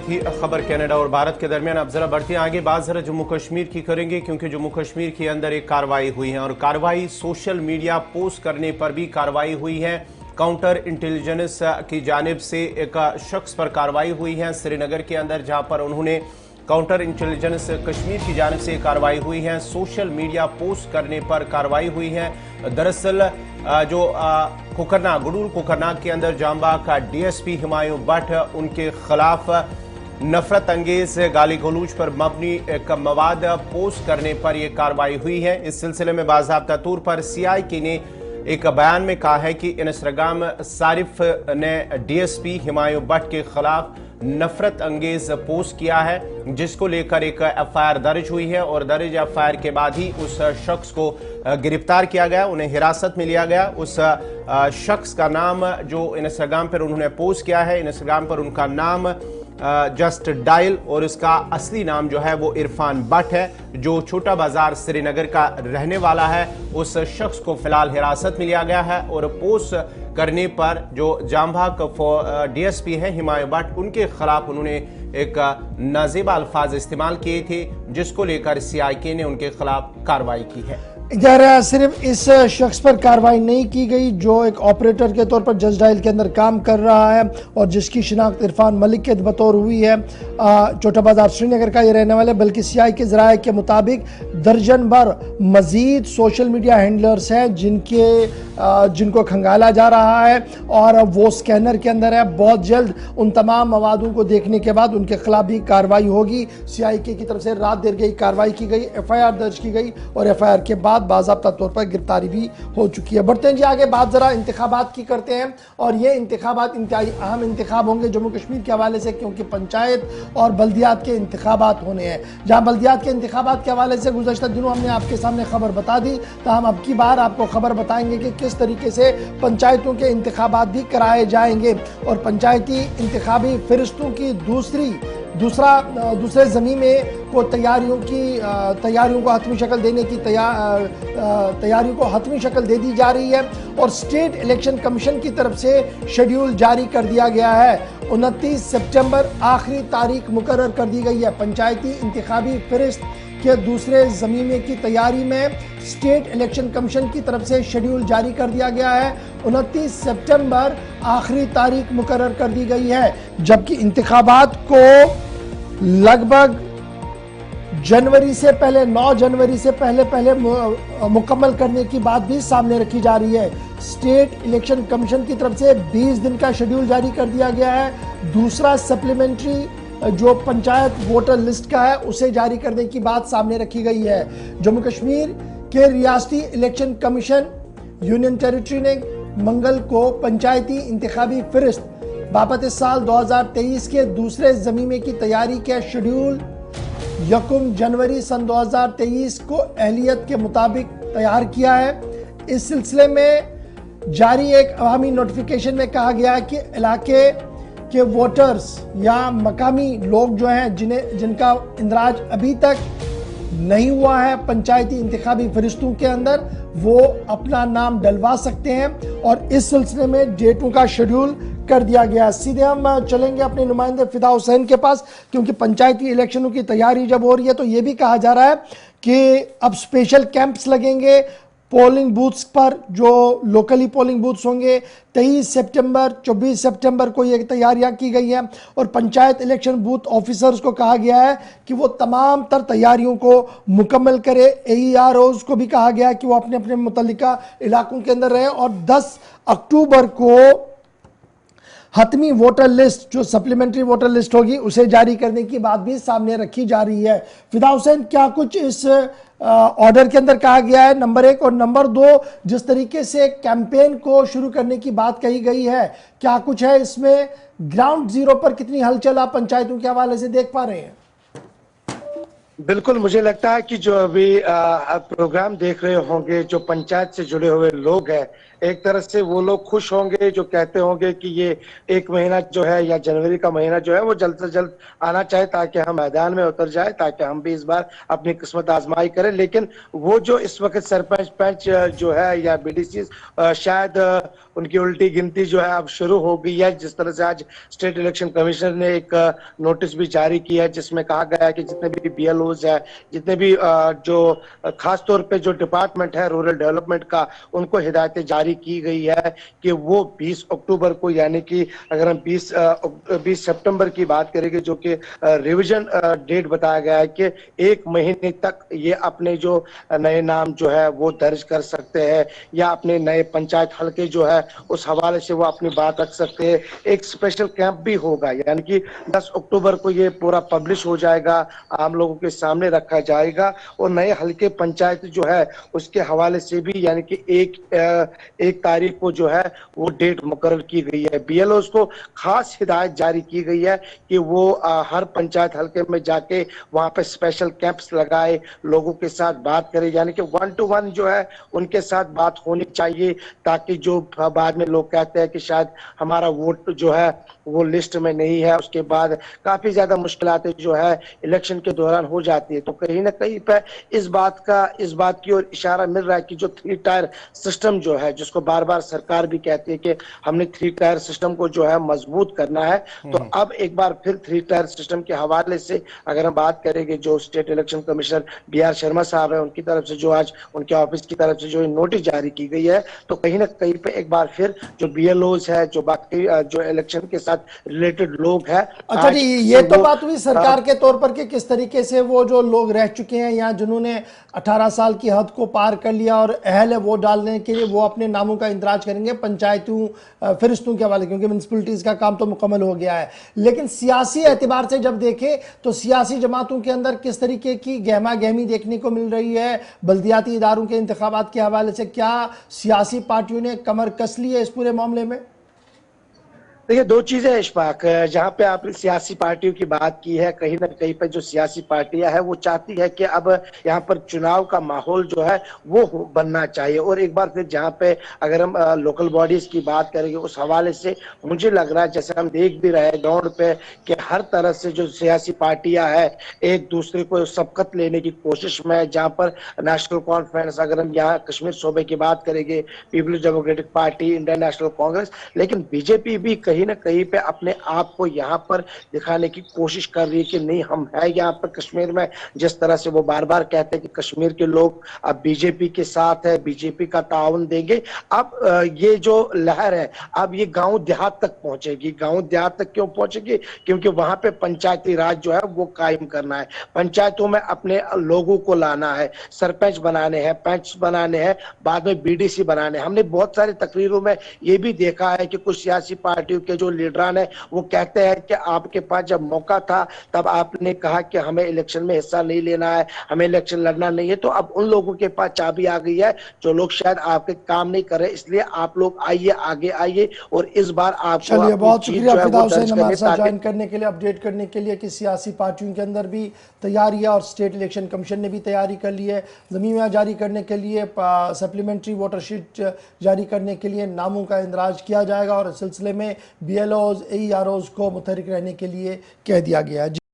थी खबर कनाडा और भारत के दरमियान। अब जरा बढ़ते हैं आगे, बात जरा जम्मू कश्मीर की करेंगे, क्योंकि जम्मू कश्मीर के अंदर एक कार्रवाई हुई है और कार्रवाई सोशल मीडिया पोस्ट करने पर भी कार्रवाई हुई है। काउंटर इंटेलिजेंस की जानिब से एक शख्स पर कार्रवाई हुई है श्रीनगर के अंदर, जहां पर उन्होंने काउंटर इंटेलिजेंस कश्मीर की जानिब से कार्रवाई हुई है, सोशल मीडिया पोस्ट करने पर कार्रवाई हुई है। दरअसल जो गुडूल कोकरनाग के अंदर जाम्बा का डीएसपी हुमायूं भट्ट, उनके खिलाफ नफरत अंगेज गाली गलूज पर मबनी एक मवाद पोस्ट करने पर यह कार्रवाई हुई है। इस सिलसिले में बाज़ाब्ता तौर पर CIK ने एक बयान में कहा है कि इंस्टाग्राम सारिफ ने डीएसपी हुमायूं भट्ट के खिलाफ नफरत अंगेज पोस्ट किया है, जिसको लेकर एक FIR दर्ज हुई है और दर्ज FIR के बाद ही उस शख्स को गिरफ्तार किया गया, उन्हें हिरासत में लिया गया। उस शख्स का नाम जो इंस्टाग्राम पर उन्होंने पोस्ट किया है, इंस्टाग्राम पर उनका नाम जस्ट डायल और इसका असली नाम जो है वो इरफान भट्ट है, जो छोटा बाजार श्रीनगर का रहने वाला है। उस शख्स को फिलहाल हिरासत में लिया गया है और पोस्ट करने पर जो जाम्बा का डीएसपी है हुमायूं भट्ट, उनके खिलाफ उन्होंने एक नाजेबा अल्फाज इस्तेमाल किए थे, जिसको लेकर CIK ने उनके खिलाफ कार्रवाई की है। इधर सिर्फ इस शख्स पर कार्रवाई नहीं की गई जो एक ऑपरेटर के तौर पर जस्ट डायल के अंदर काम कर रहा है और जिसकी शिनाख्त इरफान मलिक के बतौर हुई है। छोटा बाजार श्रीनगर का ये रहने वाले, बल्कि CIK ज़राए के मुताबिक दर्जन भर मज़ीद सोशल मीडिया हैंडलर्स हैं जिनको खंगाला जा रहा है और वो स्कैनर के अंदर है। बहुत जल्द उन तमाम मवादों को देखने के बाद उनके खिलाफ भी कार्रवाई होगी। CIK की तरफ से रात देर गई कार्रवाई की गई, FIR दर्ज की गई और FIR के बाद बाज़ाब्ता तौर पर गिरफ्तारी भी हो चुकी है। बढ़ते हैं जी आगे, बात जरा इंतखाबात की करते हैं और ये इंतखाबात इंतहाई अहम इंतखाब होंगे जम्मू कश्मीर के हवाले से, क्योंकि पंचायत और बल्दियात के इंतखाबात होने हैं। जहां बल्दियात के इंतखाबात के हवाले से गुज़श्ता दिनों हमने आपके सामने खबर बता दी, तो हम अब की बार आपको खबर बताएंगे कि किस तरीके से पंचायतों के इंतखाबात भी कराए जाएंगे और पंचायती इंतखाबी फरिश्तों की दूसरे ज़मीने को तैयारियों को हतमी शक्ल देने की तैयारियों को हतमी शक्ल दे दी जा रही है और स्टेट इलेक्शन कमीशन की तरफ से शेड्यूल जारी कर दिया गया है। 29 सितंबर आखिरी तारीख मुकर्रर कर दी गई है। पंचायती इंतखाबी फरिश्त के दूसरे ज़मीने की तैयारी में स्टेट इलेक्शन कमीशन की तरफ से शेड्यूल जारी कर दिया गया है। 29 सितंबर आखिरी तारीख मुकर्रर कर दी गई है, जबकि इंतखाबात को लगभग जनवरी से पहले 9 जनवरी से पहले मुकम्मल करने की बात भी सामने रखी जा रही है। स्टेट इलेक्शन कमीशन की तरफ से 20 दिन का शेड्यूल जारी कर दिया गया है। दूसरा सप्लीमेंट्री जो पंचायत वोटर लिस्ट का है उसे जारी करने की बात सामने रखी गई है। जम्मू कश्मीर के रियासती इलेक्शन कमीशन यूनियन टेरिटरी ने मंगल को पंचायती इंतखाबी फरिश्त बाबत साल 2023 के दूसरे ज़मीने की तैयारी के शेड्यूल 1 जनवरी सन 2023 को अहलियत के मुताबिक तैयार किया है। इस सिलसिले में जारी एक अवामी नोटिफिकेशन में कहा गया है कि इलाके के वोटर्स या मकामी लोग जो हैं जिनका इंदराज अभी तक नहीं हुआ है पंचायती इंतखाबी फरिश्तों के अंदर, वो अपना नाम डलवा सकते हैं और इस सिलसिले में डेटों का शेड्यूल कर दिया गया। सीधे हम चलेंगे अपने नुमाइंदे फिदा हुसैन के पास, क्योंकि पंचायती इलेक्शनों की तैयारी जब हो रही है तो ये भी कहा जा रहा है कि अब स्पेशल कैंप्स लगेंगे पोलिंग बूथ्स पर, जो लोकली पोलिंग बूथ्स होंगे। 23 सितंबर 24 सितंबर को ये तैयारियां की गई हैं और पंचायत इलेक्शन बूथ ऑफिसर्स को कहा गया है कि वो तमाम तर तैयारियों को मुकम्मल करे। AEROs को भी कहा गया है कि वो अपने अपने मुतल्लिका इलाकों के अंदर रहे और 10 अक्टूबर को हतमी वोटर लिस्ट जो सप्लीमेंट्री वोटर लिस्ट होगी उसे जारी करने की बात भी सामने रखी जा रही है। फिदा हुसैन, क्या कुछ इस ऑर्डर के अंदर कहा गया है, नंबर 1, और नंबर 2, जिस तरीके से कैंपेन को शुरू करने की बात कही गई है, क्या कुछ है इसमें? ग्राउंड जीरो पर कितनी हलचल आप पंचायतों के हवाले से देख पा रहे हैं? बिल्कुल, मुझे लगता है कि जो अभी प्रोग्राम देख रहे होंगे, जो पंचायत से जुड़े हुए लोग हैं, एक तरह से वो लोग खुश होंगे जो कहते होंगे कि ये 1 महीना जो है या जनवरी का महीना जो है वो जल्द से जल्द आना चाहिए, ताकि हम मैदान में उतर जाएँ, ताकि हम भी इस बार अपनी किस्मत आज़माई करें। लेकिन वो जो इस वक़्त सरपंच, पंच जो है या बीडीसी, शायद उनकी उल्टी गिनती जो है अब शुरू हो गई है। जिस तरह से आज स्टेट इलेक्शन कमिश्नर ने एक नोटिस भी जारी किया है, जिसमें कहा गया है कि जितने भी बीएलओज है, जितने भी जो खास तौर पे जो डिपार्टमेंट है रूरल डेवलपमेंट का, उनको हिदायतें जारी की गई है कि वो 20 अक्टूबर को, यानी कि अगर हम 20 सितंबर की बात करेंगे, जो कि रिवीजन डेट बताया गया है कि 1 महीने तक ये अपने जो नए नाम जो है वो दर्ज कर सकते हैं, या अपने नए पंचायत हल्के जो है उस हवाले से वो अपनी बात रख सकते हैं। एक स्पेशल कैंप भी होगा, यानी कि 10 अक्टूबर को ये पूरा पब्लिश हो जाएगा, आम लोगों के सामने रखा जाएगा, और नए हल्के पंचायत जो है उसके हवाले से भी, यानी कि एक तारीख को जो है वो डेट मुकर्रर की गई है। बीएलओ को खास हिदायत जारी की गई है कि वो हर पंचायत हल्के में जाके वहां पे स्पेशल कैंप्स लगाए, लोगों के साथ बात करे, यानी कि 1 to 1 जो है उनके साथ बात होनी चाहिए, ताकि जो बाद में लोग कहते हैं कि शायद हमारा वोट जो है वो लिस्ट में नहीं है, उसके बाद काफी ज्यादा मुश्किलातें जो है इलेक्शन के दौरान हो जाती है। तो कहीं ना कहीं पे इस बात की ओर इशारा मिल रहा है कि जो 3 टायर सिस्टम जो है, जिसको बार बार सरकार भी कहती है कि हमने 3 टायर सिस्टम को जो है मजबूत करना है, तो अब एक बार फिर 3 टायर सिस्टम के हवाले से अगर हम बात करेंगे, जो state election commissioner BR Sharma साहब है, उनकी तरफ से जो आज उनके ऑफिस की तरफ से जो नोटिस जारी की गई है, तो कहीं ना कहीं पे एक बार फिर जो बीएलओज है, जो बाकी जो इलेक्शन के साथ रिलेटेड लोग हैं। अच्छा जी, ये तो बात हुई सरकार के तौर पर कि किस तरीके से वो जो लोग रह चुके हैं यहाँ, जिन्होंने 18 साल की हद को पार कर लिया और अहल है वोट डालने के लिए, वो अपने नामों का इंदराज करेंगे पंचायतों फरिश्तों के हवाले, क्योंकि म्यूनसिपलिटीज़ का काम तो मुकम्मल हो गया है। लेकिन सियासी एतबार से जब देखें तो सियासी जमातों के अंदर किस तरीके की गहमा गहमी देखने को मिल रही है बल्दियाती इदारों के इंतखाबात के हवाले से? क्या सियासी पार्टियों ने कमर कस ली है इस पूरे मामले में? देखिए, 2 चीजें है इशफाक, जहाँ पे आपने सियासी पार्टियों की बात की है, कहीं ना कहीं पे जो सियासी पार्टियां है वो चाहती है कि अब यहाँ पर चुनाव का माहौल जो है वो बनना चाहिए। और एक बार फिर जहाँ पे अगर हम लोकल बॉडीज की बात करेंगे, उस हवाले से मुझे लग रहा है, जैसे हम देख भी रहे हैं ग्राउंड पे, कि हर तरह से जो सियासी पार्टियां है एक दूसरे को सबकत लेने की कोशिश में है। जहाँ पर नेशनल कॉन्फ्रेंस, अगर हम यहाँ कश्मीर सूबे की बात करेंगे, Peoples Democratic Party, Indian National Congress, लेकिन बीजेपी भी कहीं ना कहीं पे अपने आप को यहाँ पर दिखाने की कोशिश कर रही है कि नहीं, हम है यहाँ पर कश्मीर में। जिस तरह से वो बार बार कहते हैं कि कश्मीर के लोग अब बीजेपी के साथ है, बीजेपी का ताउन देंगे। अब ये जो लहर है अब ये गांव देहात तक पहुंचेगी। गांव देहात तक क्यों पहुंचेगी? क्योंकि वहां पे पंचायती राज जो है वो कायम करना है, पंचायतों में अपने लोगों को लाना है, सरपंच बनाने हैं, पंच बनाने हैं, बाद में बीडीसी बनाने हैं। हमने बहुत सारी तकरीरों में ये भी देखा है कि कुछ सियासी पार्टियों के जो लीडरान है वो कहते हैं कि आपके पास जब मौका था तब आपने कहा कि हमें इलेक्शन में हिस्सा नहीं लेना है, हमें इलेक्शन लड़ना नहीं है। तो अब उन लोगों के पास चाबी आ गई है जो लोग शायद आपके काम नहीं कर रहे, इसलिए आप लोग आइए, आगे आइए, और इस बार आपको चलिए, बहुत शुक्रिया फिदा हुसैन हमारे साथ ताकि ज्वाइन करने के लिए, अपडेट करने के लिए कि सियासी पार्टियों के अंदर भी तैयारी है और स्टेट इलेक्शन कमीशन ने भी तैयारी कर ली है। ज़मीनिया जारी करने के लिए, सप्लीमेंट्री वोटर शीट जारी करने के लिए नामों का इंदराज किया जाएगा और इस सिलसिले में BLOs AEROs को मुतहरिक रहने के लिए कह दिया गया है।